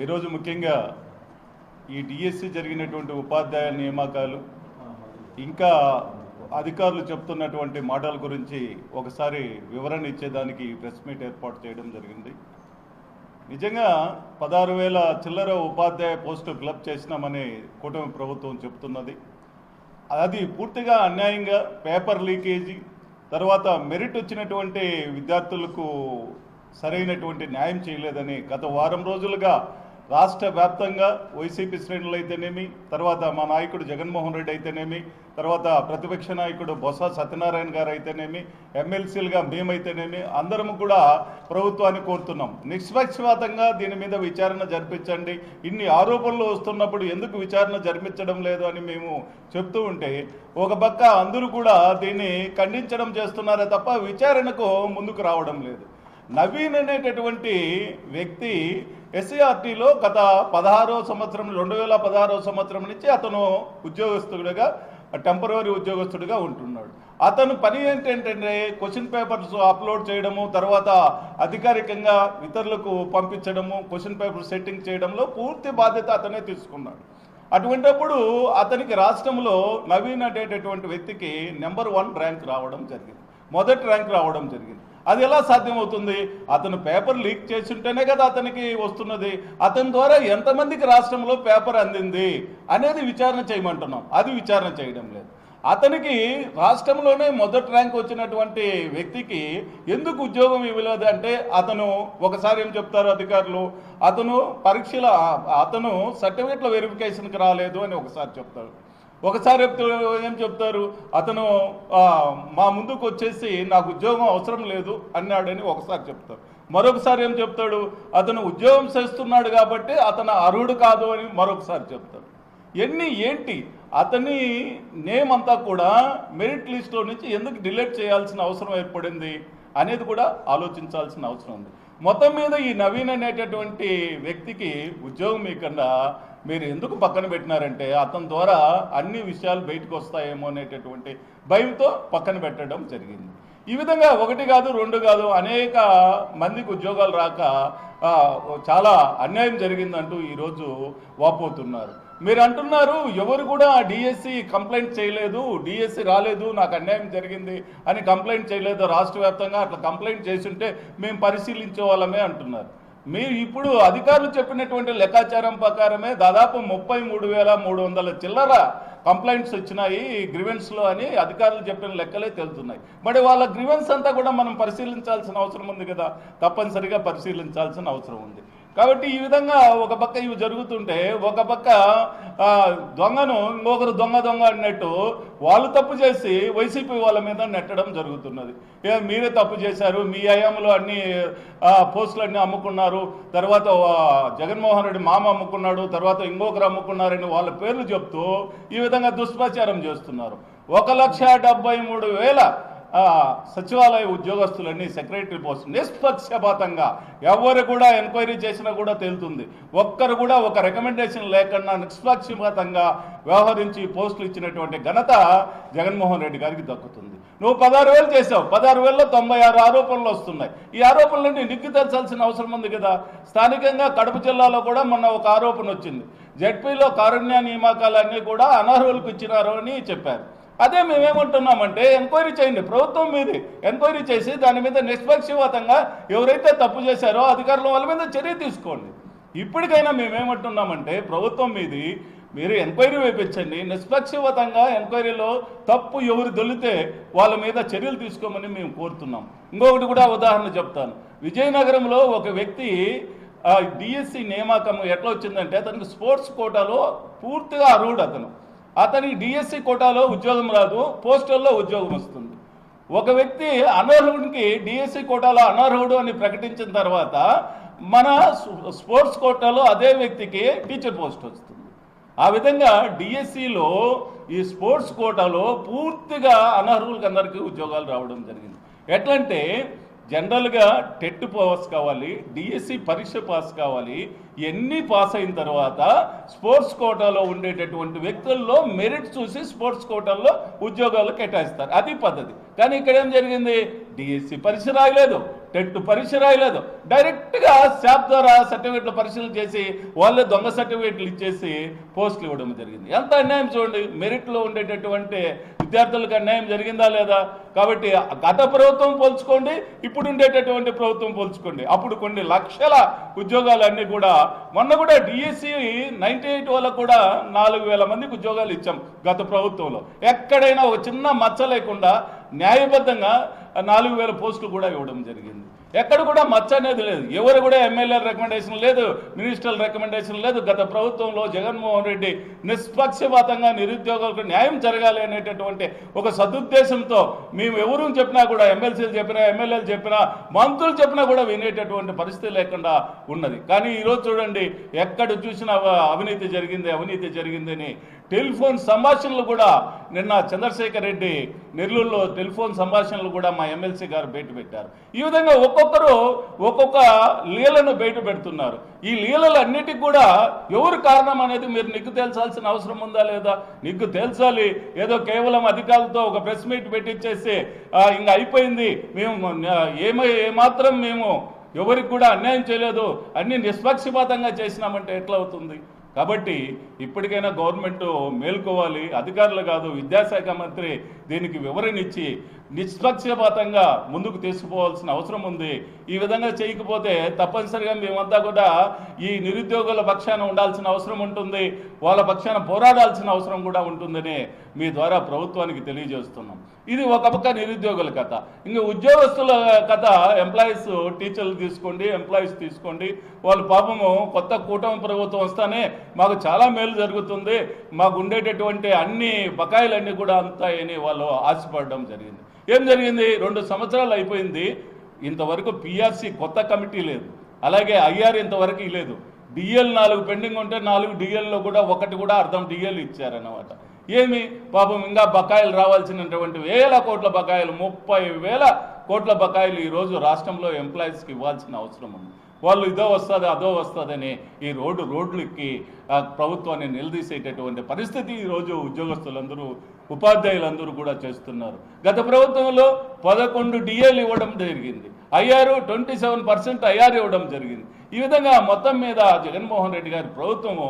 ఈరోజు ముఖ్యంగా ఈ డిఎస్సి జరిగినటువంటి ఉపాధ్యాయ నియామకాలు ఇంకా అధికారులు చెప్తున్నటువంటి మాటల గురించి ఒకసారి వివరణ ఇచ్చేదానికి ప్రెస్ మీట్ ఏర్పాటు చేయడం జరిగింది. నిజంగా 16,000 చిల్లర ఉపాధ్యాయ పోస్టులు ఫిలప్ చేసినామని కూటమి ప్రభుత్వం చెప్తున్నది. అది పూర్తిగా అన్యాయంగా పేపర్ లీకేజీ, తర్వాత మెరిట్ వచ్చినటువంటి విద్యార్థులకు సరైనటువంటి న్యాయం చేయలేదని గత వారం రోజులుగా రాష్ట్ర వ్యాప్తంగా వైసీపీ శ్రేణులు అయితేనేమి, తర్వాత మా నాయకుడు జగన్మోహన్ రెడ్డి అయితేనేమి, తర్వాత ప్రతిపక్ష నాయకుడు బొత్స సత్యనారాయణ గారు అయితేనేమి, ఎమ్మెల్సీలుగా మేమైతేనేమి అందరం కూడా ప్రభుత్వాన్ని కోరుతున్నాం, నిష్పక్షపాతంగా దీని మీద విచారణ జరిపించండి. ఇన్ని ఆరోపణలు వస్తున్నప్పుడు ఎందుకు విచారణ జరిపించడం లేదు అని మేము చెప్తూ ఉంటే ఒక పక్క అందరూ కూడా దీన్ని ఖండించడం చేస్తున్నారే తప్ప విచారణకు ముందుకు రావడం లేదు. నవీన్ అనేటటువంటి వ్యక్తి ఎస్సీఆర్టీలో గత 2016 సంవత్సరం నుంచి అతను ఉద్యోగస్తుడిగా టెంపరరీ ఉద్యోగస్తుడిగా ఉంటున్నాడు. అతను పని ఏంటంటే క్వశ్చన్ పేపర్స్ అప్లోడ్ చేయడము, తర్వాత అధికారికంగా ఇతరులకు పంపించడము, క్వశ్చన్ పేపర్ సెట్టింగ్ చేయడంలో పూర్తి బాధ్యత అతనే తీసుకున్నాడు. అటువంటిప్పుడు అతనికి రాష్ట్రంలో నవీన్ అనేటటువంటి వ్యక్తికి నెంబర్ 1 ర్యాంక్ రావడం జరిగింది, మొదటి ర్యాంక్ రావడం జరిగింది. అది ఎలా సాధ్యమవుతుంది? అతను పేపర్ లీక్ చేసి ఉంటేనే కదా అతనికి వస్తున్నది. అతని ద్వారా ఎంతమందికి రాష్ట్రంలో పేపర్ అందింది అనేది విచారణ చేయమంటున్నాం. అది విచారణ చేయడం లేదు. అతనికి రాష్ట్రంలోనే మొదటి ర్యాంక్ వచ్చినటువంటి వ్యక్తికి ఎందుకు ఉద్యోగం ఇవ్వలేదు అంటే అతను ఒకసారి ఏం చెప్తారు అధికారులు, అతను సర్టిఫికేట్ల వెరిఫికేషన్కి రాలేదు అని ఒకసారి చెప్తారు. ఒకసారి ఏం చెప్తారు, అతను మా ముందుకు వచ్చేసి నాకు ఉద్యోగం అవసరం లేదు అన్నాడని ఒకసారి చెప్తారు. మరొకసారి ఏం చెప్తాడు, అతను ఉద్యోగం చేస్తున్నాడు కాబట్టి అతను అర్హుడు కాదు అని మరొకసారి చెప్తాడు. ఏంటి అతని నేమ్ అంతా కూడా మెరిట్ లిస్ట్లో నుంచి ఎందుకు డిలీట్ చేయాల్సిన అవసరం ఏర్పడింది అనేది కూడా ఆలోచించాల్సిన అవసరం ఉంది. మొత్తం మీద ఈ నవీన్ అనేటటువంటి వ్యక్తికి ఉద్యోగం ఇవ్వకుండా మీరు ఎందుకు పక్కన పెట్టినారంటే అతని ద్వారా అన్ని విషయాలు బయటకు వస్తాయేమో అనేటటువంటి భయంతో పక్కన పెట్టడం జరిగింది. ఈ విధంగా 1 కాదు 2 కాదు అనేక మందికి ఉద్యోగాలు రాక చాలా అన్యాయం జరిగిందంటూ ఈరోజు వాపోతున్నారు. మీరు అంటున్నారు ఎవరు కూడా డిఎస్సి కంప్లైంట్ చేయలేదు, డిఎస్సి రాలేదు, నాకు అన్యాయం జరిగింది అని కంప్లైంట్ చేయలేదు. రాష్ట్ర వ్యాప్తంగా అట్లా కంప్లైంట్ చేస్తుంటే మేము పరిశీలించే వాళ్ళమే అంటున్నారు. మీరు ఇప్పుడు అధికారులు చెప్పినటువంటి లెక్కాచారం ప్రకారమే దాదాపు 33,300 చిల్లర కంప్లైంట్స్ వచ్చినాయి గ్రీవెన్స్లో అని అధికారులు చెప్పిన లెక్కలే తెలుస్తున్నాయి. మరి వాళ్ళ గ్రీవెన్స్ అంతా కూడా మనం పరిశీలించాల్సిన అవసరం ఉంది కదా, తప్పనిసరిగా పరిశీలించాల్సిన అవసరం ఉంది. కాబట్టి ఈ విధంగా ఒక పక్క ఇవి జరుగుతుంటే ఒక పక్క దొంగను ఇంకొకరు దొంగ అన్నట్టు వాళ్ళు తప్పు చేసి వైసీపీ వాళ్ళ మీద నెట్టడం జరుగుతున్నది. మీరే తప్పు చేశారు, మీ హయాంలో అన్ని పోస్టులన్నీ అమ్ముకున్నారు, తర్వాత జగన్మోహన్ రెడ్డి మామ అమ్ముకున్నాడు, తర్వాత ఇంకొకరు అమ్ముకున్నారని వాళ్ళ పేర్లు చెప్తూ ఈ విధంగా దుష్ప్రచారం చేస్తున్నారు. 1,73,000 సచివాలయ ఉద్యోగస్తులన్నీ సెక్రటరీ పోస్ట్ నిష్పక్షపాతంగా ఎవరు కూడా ఎంక్వైరీ చేసినా కూడా తేలుతుంది. ఒక్కరు కూడా ఒక రికమెండేషన్ లేకుండా నిష్పక్షపాతంగా వ్యవహరించి పోస్టులు ఇచ్చినటువంటి ఘనత జగన్మోహన్ రెడ్డి గారికి దక్కుతుంది. నువ్వు 16,000 చేసావు, 16,000లో 96 ఆరోపణలు వస్తున్నాయి. ఈ ఆరోపణలన్నీ నిగ్గు తెల్చాల్సిన అవసరం ఉంది కదా. స్థానికంగా కడప జిల్లాలో కూడా మొన్న ఒక ఆరోపణ వచ్చింది, జెడ్పీలో కారుణ్య నియామకాలన్నీ కూడా అనర్హులకు ఇచ్చినారు అని చెప్పారు. అదే మేమేమంటున్నామంటే ఎంక్వైరీ చేయండి, ప్రభుత్వం మీద ఎంక్వైరీ చేసి దాని మీద నిష్పక్షపాతంగా ఎవరైతే తప్పు చేశారో అధికారులు వాళ్ళ మీద చర్య తీసుకోండి. ఇప్పటికైనా మేమేమంటున్నామంటే ప్రభుత్వం మీద మీరు ఎంక్వైరీ వేయించండి, నిష్పక్షపాతంగా ఎంక్వైరీలో తప్పు ఎవరు దొల్లితే వాళ్ళ మీద చర్యలు తీసుకోమని మేము కోరుతున్నాం. ఇంకొకటి కూడా ఉదాహరణ చెప్తాను. విజయనగరంలో ఒక వ్యక్తి డిఎస్సి నియామకం ఎట్లా వచ్చిందంటే అతనికి స్పోర్ట్స్ కోటాలో పూర్తిగా అర్హుడు. అతనికి డిఎస్సి కోటాలో ఉద్యోగం రాదు, పోస్టల్లో ఉద్యోగం వస్తుంది. ఒక వ్యక్తి అనర్హుడికి డిఎస్సి కోటాలో అనర్హుడు అని ప్రకటించిన తర్వాత మన స్పోర్ట్స్ కోటాలో అదే వ్యక్తికి టీచర్ పోస్ట్ వస్తుంది. ఆ విధంగా డిఎస్సిలో ఈ స్పోర్ట్స్ కోటాలో పూర్తిగా అనర్హులకు అందరికీ ఉద్యోగాలు రావడం జరిగింది. ఎట్లంటే జనరల్గా టెట్ పాస్ కావాలి, డిఎస్సి పరీక్ష పాస్ కావాలి, ఎన్ని పాస్ అయిన తర్వాత స్పోర్ట్స్ కోటాలో ఉండేటటువంటి వ్యక్తుల్లో మెరిట్ చూసి స్పోర్ట్స్ కోటాల్లో ఉద్యోగాలు కేటాయిస్తారు, అది పద్ధతి. కానీ ఇక్కడ ఏం జరిగింది, డిఎస్సి పరీక్ష రాయలేదు, టెట్ పరీక్ష రాయలేదు, డైరెక్ట్గా శాప్ ద్వారా సర్టిఫికెట్లు పరిశీలన చేసి వాళ్ళే దొంగ సర్టిఫికెట్లు ఇచ్చేసి పోస్టులు ఇవ్వడం జరిగింది. ఎంత అన్యాయం చూడండి. మెరిట్లో ఉండేటటువంటి విద్యార్థులకు అన్యాయం జరిగిందా లేదా? కాబట్టి గత ప్రభుత్వం పోల్చుకోండి, ఇప్పుడు ఉండేటటువంటి ప్రభుత్వం పోల్చుకోండి. అప్పుడు కొన్ని లక్షల ఉద్యోగాలన్నీ కూడా, మొన్న కూడా డిఎస్సి 98 వాళ్ళకు కూడా 4,000 మందికి ఉద్యోగాలు ఇచ్చాం గత ప్రభుత్వంలో. ఎక్కడైనా ఒక చిన్న మచ్చ లేకుండా న్యాయబద్ధంగా 4,000 పోస్టులు కూడా ఇవ్వడం జరిగింది. ఎక్కడ కూడా మచ్చ అనేది లేదు. ఎవరు కూడా ఎమ్మెల్యేల రికమెండేషన్ లేదు, మినిస్టర్ల రికమెండేషన్ లేదు. గత ప్రభుత్వంలో జగన్మోహన్ రెడ్డి నిష్పక్షపాతంగా నిరుద్యోగులకు న్యాయం జరగాలి అనేటటువంటి ఒక సదుద్దేశంతో మేము ఎవరు చెప్పినా కూడా, ఎమ్మెల్సీలు చెప్పినా, ఎమ్మెల్యేలు చెప్పినా, మంత్రులు చెప్పినా కూడా వినేటటువంటి పరిస్థితి లేకుండా ఉన్నది. కానీ ఈరోజు చూడండి, ఎక్కడ చూసినా అవినీతి జరిగిందని టెలిఫోన్ సంభాషణలు కూడా నిన్న చంద్రశేఖర్ రెడ్డి నెల్లూరులో టెలిఫోన్ సంభాషణలు కూడా మా ఎమ్మెల్సీ గారు బయట పెట్టారు. ఈ విధంగా ఒక్కొక్కరు ఒక్కొక్క లీలను బయట పెడుతున్నారు. ఈ లీలలన్నిటికీ కూడా ఎవరు కారణం అనేది మీరు నిగ్గు తేల్చాల్సిన అవసరం ఉందా లేదా? నిగ్గు తేల్చాలి. ఏదో కేవలం అధికారులతో ఒక ప్రెస్ మీట్ పెట్టించేసి ఇంకా అయిపోయింది, మేము ఏమాత్రం మేము ఎవరికి కూడా అన్యాయం చేయలేదు, అన్ని నిష్పక్షపాతంగా చేసినామంటే ఎట్లా అవుతుంది? కాబట్టి ఇప్పటికైనా గవర్నమెంట్ మేల్కోవాలి. అధికారులు కాదు, విద్యాశాఖ మంత్రి దీనికి వివరణ ఇచ్చి నిష్పక్షపాతంగా ముందుకు తీసుకుపోవాల్సిన అవసరం ఉంది. ఈ విధంగా చేయకపోతే తప్పనిసరిగా మేమంతా కూడా ఈ నిరుద్యోగుల పక్షాన ఉండాల్సిన అవసరం ఉంటుంది, వాళ్ళ పక్షాన పోరాడాల్సిన అవసరం కూడా ఉంటుందని మీ ద్వారా ప్రభుత్వానికి తెలియజేస్తున్నాం. ఇది ఒక పక్క నిరుద్యోగుల కథ. ఇంకా ఉద్యోగస్తుల కథ, ఎంప్లాయీస్, టీచర్లు తీసుకోండి, ఎంప్లాయీస్ తీసుకోండి. వాళ్ళు పాపము కొత్త కూటమి ప్రభుత్వం వస్తానే మాకు చాలా మేలు జరుగుతుంది, మాకు ఉండేటటువంటి అన్ని బకాయిలన్నీ కూడా అందుతాయని వాళ్ళు ఆశపడడం జరిగింది. ఏం జరిగింది? 2 సంవత్సరాలు అయిపోయింది, ఇంతవరకు పిఆర్సీ కొత్త కమిటీ లేదు, అలాగే ఐఆర్ ఇంతవరకు లేదు. డిఎల్ 4 పెండింగ్ ఉంటే 4 డిఎల్లో కూడా 1 కూడా అర్థం డిఎల్ ఇచ్చారన్నమాట. ఏమి పాపం ఇంకా బకాయిలు రావాల్సినటువంటి వేల కోట్ల బకాయిలు, 30,000 కోట్ల బకాయిలు ఈరోజు రాష్ట్రంలో ఎంప్లాయీస్కి ఇవ్వాల్సిన అవసరం ఉంది. వాళ్ళు ఇదో వస్తుంది అదో వస్తుందని ఈ రోడ్లకి ప్రభుత్వాన్ని నిలదీసేటటువంటి పరిస్థితి ఈరోజు ఉద్యోగస్తులందరూ, ఉపాధ్యాయులందరూ కూడా చేస్తున్నారు. గత ప్రభుత్వంలో 11 డిఏలు ఇవ్వడం జరిగింది, ఐఆర్ 27% ఐఆర్ ఇవ్వడం జరిగింది. ఈ విధంగా మొత్తం మీద జగన్మోహన్ రెడ్డి గారి ప్రభుత్వము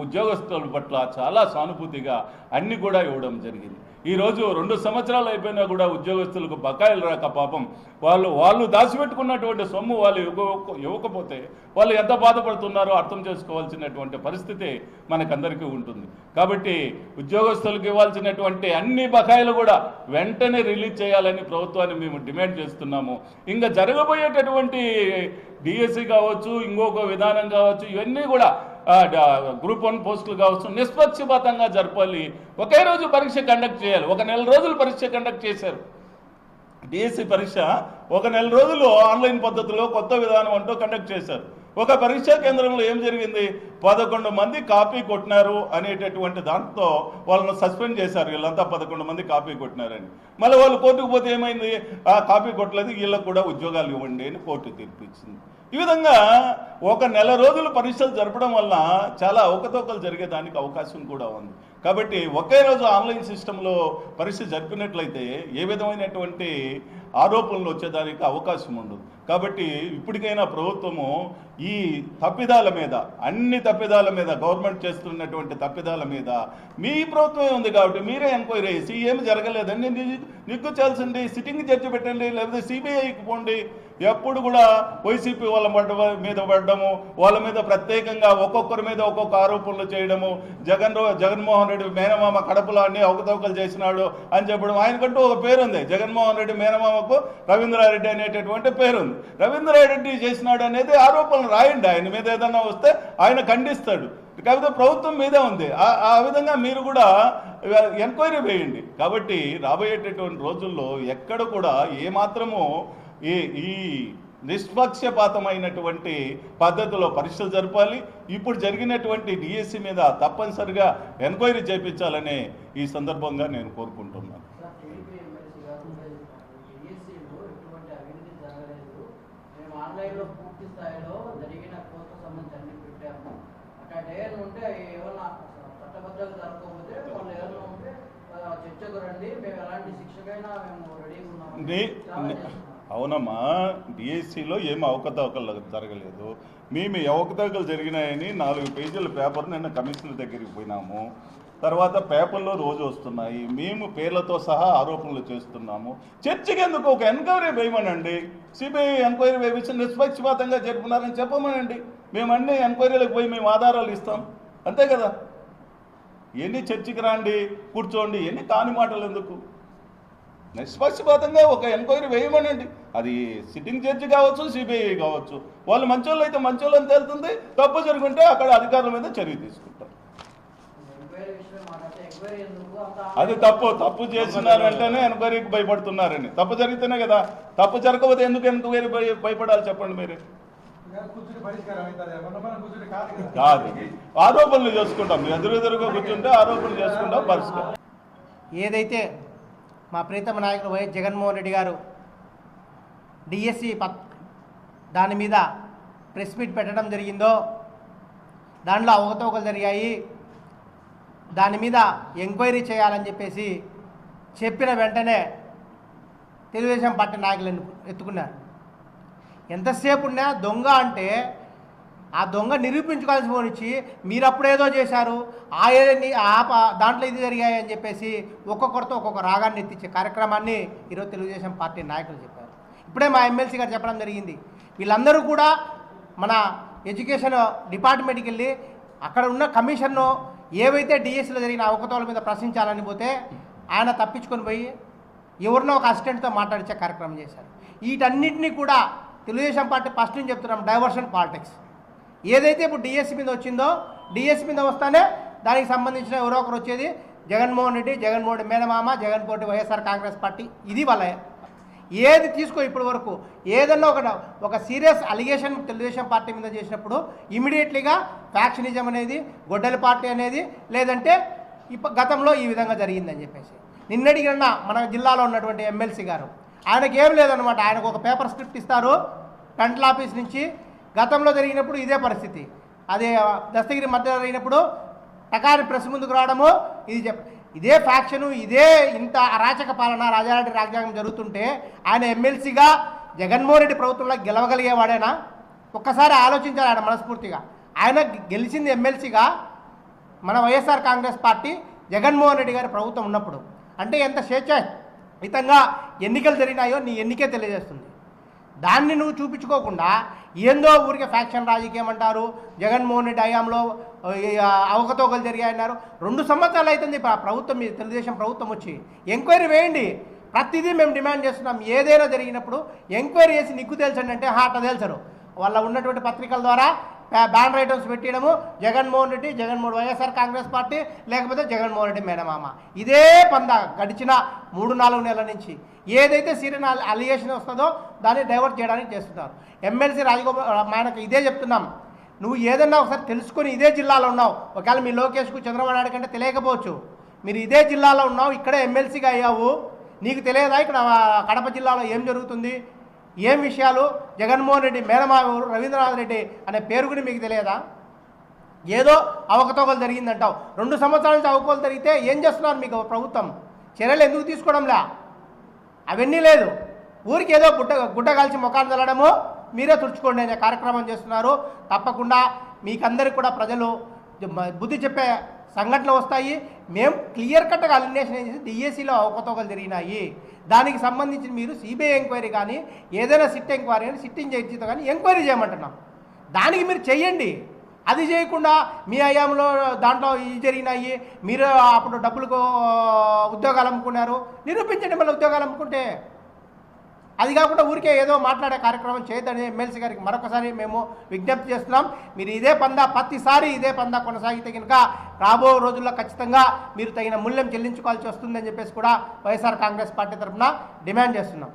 ఉద్యోగస్తుల పట్ల చాలా సానుభూతిగా అన్ని కూడా ఇవ్వడం జరిగింది. ఈరోజు 2 సంవత్సరాలు అయిపోయినా కూడా ఉద్యోగస్తులకు బకాయిలు రాక పాపం వాళ్ళు దాచిపెట్టుకున్నటువంటి సొమ్ము వాళ్ళు ఇవ్వకపోతే వాళ్ళు ఎంత బాధపడుతున్నారో అర్థం చేసుకోవాల్సినటువంటి పరిస్థితి మనకందరికీ ఉంటుంది. కాబట్టి ఉద్యోగస్తులకు ఇవ్వాల్సినటువంటి అన్ని బకాయిలు కూడా వెంటనే రిలీజ్ చేయాలని ప్రభుత్వాన్ని మేము డిమాండ్ చేస్తున్నాము. ఇంకా జరగబోయేటటువంటి డిఎస్సి కావచ్చు, ఇంకొక విధానం కావచ్చు, ఇవన్నీ కూడా గ్రూప్ 1 పోస్టులు కావచ్చు, నిష్పక్షపాతంగా జరపాలి. ఒకే రోజు పరీక్ష కండక్ట్ చేయాలి. 1 నెల రోజులు పరీక్ష కండక్ట్ చేశారు. డిఎస్సి పరీక్ష 1 నెల రోజులు ఆన్లైన్ పద్ధతిలో కొత్త విధానం అంటూ కండక్ట్ చేశారు. ఒక పరీక్షా కేంద్రంలో ఏం జరిగింది? 11 మంది కాపీ కొట్టినారు అనేటటువంటి దాంతో వాళ్ళను సస్పెండ్ చేశారు. వీళ్ళంతా 11 మంది కాపీ కొట్టినారని. మళ్ళీ వాళ్ళు కోర్టుకు పోతే ఏమైంది? కాపీ కొట్టలేదు, వీళ్ళకు కూడా ఉద్యోగాలు ఇవ్వండి అని కోర్టు తీర్పు ఇచ్చింది. ఈ విధంగా 1 నెల రోజులు పరీక్షలు జరపడం వల్ల చాలా అవకతవకలు జరిగేదానికి అవకాశం కూడా ఉంది. కాబట్టి ఒకే రోజు ఆన్లైన్ సిస్టంలో పరీక్ష జరిపినట్లయితే ఏ విధమైనటువంటి ఆరోపణలు వచ్చేదానికి అవకాశం ఉండదు. కాబట్టి ఇప్పటికైనా ప్రభుత్వము ఈ తప్పిదాల మీద, అన్ని తప్పిదాల మీద, గవర్నమెంట్ చేస్తున్నటువంటి తప్పిదాల మీద మీ ప్రభుత్వమే ఉంది కాబట్టి మీరే ఎంక్వైరీ చేసి ఏమి జరగలేదండి నిగ్గు చేయాల్సింది సిట్టింగ్ జడ్జి పెట్టండి, లేకపోతే సిబిఐకి పోండి. ఎప్పుడు కూడా వైసీపీ వాళ్ళ మీద పడడము, వాళ్ళ మీద ప్రత్యేకంగా ఒక్కొక్కరి మీద ఒక్కొక్క ఆరోపణలు చేయడము, జగన్మోహన్ రెడ్డి మేనమామ కడపలో అన్ని అవకతవకలు చేసినాడు అని చెప్పడం. ఆయనకంటూ ఒక పేరుంది, జగన్మోహన్ రెడ్డి మేనమామకు రవీంద్రారెడ్డి అనేటటువంటి పేరుంది. రవీంద్రారెడ్డి చేసినాడు అనేది ఆరోపణలు రాయండి, ఆయన మీద ఏదన్నా వస్తే ఆయన ఖండిస్తాడు. కాకపోతే ప్రభుత్వం మీదే ఉంది. ఆ విధంగా మీరు కూడా ఎంక్వైరీ వేయండి. కాబట్టి రాబోయేటటువంటి రోజుల్లో ఎక్కడ కూడా ఏమాత్రము ఈ నిష్పక్షపాతమైనటువంటి పద్ధతిలో పరీక్షలు జరపాలి. ఇప్పుడు జరిగినటువంటి డిఎస్సి మీద తప్పనిసరిగా ఎంక్వైరీ చేయించాలని ఈ సందర్భంగా నేను కోరుకుంటున్నాను. అవునమ్మా, డిఎస్సిలో ఏమి అవకతవకలు జరగలేదు. మేము అవకతవకలు జరిగినాయని 4 పేజీల పేపర్ నిన్న కమిషనర్ దగ్గరికి పోయినాము. తర్వాత పేపర్లో రోజు వస్తున్నాయి. మేము పేర్లతో సహా ఆరోపణలు చేస్తున్నాము. చర్చకి ఎందుకు ఒక ఎంక్వైరీ వేయమనండి. సిబిఐ ఎంక్వైరీ వేయించి నిష్పక్షపాతంగా జరుపున్నారని చెప్పమనండి. మేము అన్ని ఎంక్వైరీలకు పోయి మేము ఆధారాలు ఇస్తాం. అంతే కదా. ఎన్ని చర్చకి రాండి, కూర్చోండి, ఎన్ని కాని మాటలు ఎందుకు? నిష్పక్షపాతంగా ఒక ఎంక్వైరీ వేయమనండి. అది సిట్టింగ్ జడ్జి కావచ్చు, సిబిఐ కావచ్చు. వాళ్ళు మంచోళ్ళు అయితే మంచోళ్ళు అని తేలుతుంది. తప్పు జరుగుంటే అక్కడ అధికారుల మీద చర్య తీసుకుంటారు. అది తప్పు చేస్తున్నారంటేనే ఎంక్వైరీకి భయపడుతున్నారని. తప్పు జరిగితేనే కదా. తప్పు జరగకపోతే ఎందుకు ఎంక్వైరీ భయపడాలి చెప్పండి మీరే. కాదు, ఆరోపణలు చేసుకుంటాం. ఎదురుగా కూర్చుంటే ఆరోపణలు చేసుకుంటాం, పరిష్కారం. ఏదైతే మా ప్రీతమ నాయకుడు వైఎస్ జగన్మోహన్ రెడ్డి గారు డిఎస్సి దాని మీద ప్రెస్ మీట్ పెట్టడం జరిగిందో, దానిలో అవకతవకలు జరిగాయి, దాని మీద ఎంక్వైరీ చేయాలని చెప్పేసి చెప్పిన వెంటనే తెలుగుదేశం పార్టీ నాయకులను ఎత్తుకున్నారు. ఎంతసేపు ఉన్నా దొంగ అంటే ఆ దొంగ నిరూపించుకోవాల్సి పోనిచ్చి మీరు అప్పుడేదో చేశారు, దాంట్లో ఇది జరిగాయి అని చెప్పేసి ఒక్కొక్కరితో ఒక్కొక్క రాగాన్ని ఎత్తించే కార్యక్రమాన్ని ఈరోజు తెలుగుదేశం పార్టీ నాయకులు చెప్పారు. ఇప్పుడే మా ఎమ్మెల్సీ గారు చెప్పడం జరిగింది. వీళ్ళందరూ కూడా మన ఎడ్యుకేషన్ డిపార్ట్మెంట్కి వెళ్ళి అక్కడ ఉన్న కమిషన్ను ఏవైతే డిఎస్సీలో జరిగిన అవకతవకల మీద ప్రశ్నించాలని పోతే ఆయన తప్పించుకొని పోయి ఎవరినో ఒక అసిస్టెంట్తో మాట్లాడించే కార్యక్రమం చేశారు. వీటన్నిటినీ కూడా తెలుగుదేశం పార్టీ ఫస్ట్ నుంచి చెప్తున్నాం, డైవర్షన్ పాలిటిక్స్. ఏదైతే ఇప్పుడు డిఎస్సీ మీద వచ్చిందో, డిఎస్సీ మీద వస్తానే దానికి సంబంధించిన ఎవరో ఒకరు వచ్చేది జగన్మోహన్ రెడ్డి మేనమామ, జగన్మోహన్ వైఎస్ఆర్ కాంగ్రెస్ పార్టీ. ఇది వాళ్ళ ఏది తీసుకో ఇప్పటి వరకు ఏదన్నా ఒక సీరియస్ అలిగేషన్ తెలుగుదేశం పార్టీ మీద చేసినప్పుడు ఇమీడియట్లీగా ఫ్యాక్షనిజం అనేది, గొడ్డలి పార్టీ అనేది, లేదంటే గతంలో ఈ విధంగా జరిగిందని చెప్పేసి. నిన్నటికి మన జిల్లాలో ఉన్నటువంటి ఎమ్మెల్సీ గారు ఆయనకి ఏం లేదనమాట. ఆయనకు ఒక పేపర్ స్క్రిప్ట్ ఇస్తారు సెంట్రల్ ఆఫీస్ నుంచి. గతంలో జరిగినప్పుడు ఇదే పరిస్థితి. అదే దస్తగిరి మధ్య జరిగినప్పుడు టకారి ప్రెస్ ముందుకు రావడము, ఇదే ఫ్యాక్షను, ఇదే ఇంత అరాచక పాలన, రాజారెడ్డి రాజ్యాంగం జరుగుతుంటే ఆయన ఎమ్మెల్సీగా జగన్మోహన్ రెడ్డి ప్రభుత్వంలో గెలవగలిగేవాడేనా? ఒక్కసారి ఆలోచించాలి ఆయన మనస్ఫూర్తిగా. ఆయన గెలిచింది ఎమ్మెల్సీగా మన వైఎస్ఆర్ కాంగ్రెస్ పార్టీ జగన్మోహన్ రెడ్డి గారి ప్రభుత్వం ఉన్నప్పుడు. అంటే ఎంత స్వేచ్ఛాయుతంగా ఎన్నికలు జరిగినాయో నీ ఎన్నికే తెలియజేస్తుంది. దాన్ని నువ్వు చూపించుకోకుండా ఏందో ఊరికే ఫ్యాక్షన్ రాజకీయం అంటారు. జగన్మోహన్ రెడ్డి హయాంలో అవకతవకలు జరిగాయన్నారు. 2 సంవత్సరాలు అవుతుంది ప్రభుత్వం, మీ తెలుగుదేశం ప్రభుత్వం వచ్చి. ఎంక్వైరీ వేయండి. ప్రతిదీ మేము డిమాండ్ చేస్తున్నాం. ఏదైనా జరిగినప్పుడు ఎంక్వైరీ చేసి నిక్కు తెలుసండి అంటే అట్లా తెలుసరు. వాళ్ళ ఉన్నటువంటి పత్రికల ద్వారా బ్యానర్ ఐటమ్స్ పెట్టడము, జగన్మోహన్ రెడ్డి, వైఎస్ఆర్ కాంగ్రెస్ పార్టీ, లేకపోతే జగన్మోహన్ రెడ్డి మేనమామ. ఇదే పంద గడిచిన 3-4 నెలల నుంచి. ఏదైతే సీరియల్ అలిగేషన్ వస్తుందో దాన్ని డైవర్ట్ చేయడానికి చేస్తున్నారు. ఎమ్మెల్సీ రాజగోపాల్ ఆయనకు ఇదే చెప్తున్నాం, నువ్వు ఏదన్నా ఒకసారి తెలుసుకొని ఇదే జిల్లాలో ఉన్నావు. ఒకవేళ మీ లోకేష్కు చంద్రబాబు నాయుడు కంటే తెలియకపోవచ్చు. మీరు ఇదే జిల్లాలో ఉన్నావు, ఇక్కడే ఎమ్మెల్సీగా అయ్యావు. నీకు తెలియదా ఇక్కడ కడప జిల్లాలో ఏం జరుగుతుంది, ఏం విషయాలు? జగన్మోహన్ రెడ్డి మేనమామ రవీంద్రనాథ్ రెడ్డి అనే పేరు కూడా మీకు తెలియదా? ఏదో అవకతవకలు జరిగిందంటావు. 2 సంవత్సరాల నుంచి అవకతవకలు జరిగితే ఏం చేస్తున్నారు మీకు ప్రభుత్వం? చర్యలు ఎందుకు తీసుకోవడంలే? అవన్నీ లేదు. ఊరికి ఏదో గుడ్డ కాల్చి ముఖాన్ని చల్లడము, మీరే తుడుచుకోండి అనే కార్యక్రమం చేస్తున్నారు. తప్పకుండా మీకందరికి కూడా ప్రజలు బుద్ధి చెప్పే సంఘటనలు వస్తాయి. మేము క్లియర్ కట్గా అలినేషన్ చేసి డిఎస్సీలో అవకతవకలు జరిగినాయి, దానికి సంబంధించి మీరు సిబిఐ ఎంక్వైరీ కానీ ఏదైనా సిట్ ఎంక్వైరీ కానీ సిట్టింగ్ జడ్జితో కానీ ఎంక్వైరీ చేయమంటున్నాం. దానికి మీరు చెయ్యండి. అది చేయకుండా మీ హయాంలో దాంట్లో ఇది జరిగినాయి, మీరు అప్పుడు డబ్బులకు ఉద్యోగాలు అమ్ముకున్నారు, నిరూపించండి. మళ్ళీ ఉద్యోగాలు అమ్ముకుంటే అది కాకుండా ఊరికే ఏదో మాట్లాడే కార్యక్రమం చేయొద్దని ఎమ్మెల్సీ గారికి మరొకసారి మేము విజ్ఞప్తి చేస్తున్నాం. మీరు ఇదే పందా ప్రతిసారి ఇదే పందా కొనసాగితే కనుక రాబో రోజుల్లో ఖచ్చితంగా మీరు తగిన మూల్యం చెల్లించుకోవాల్సి వస్తుందని చెప్పేసి కూడా వైఎస్ఆర్ కాంగ్రెస్ పార్టీ తరఫున డిమాండ్ చేస్తున్నాం.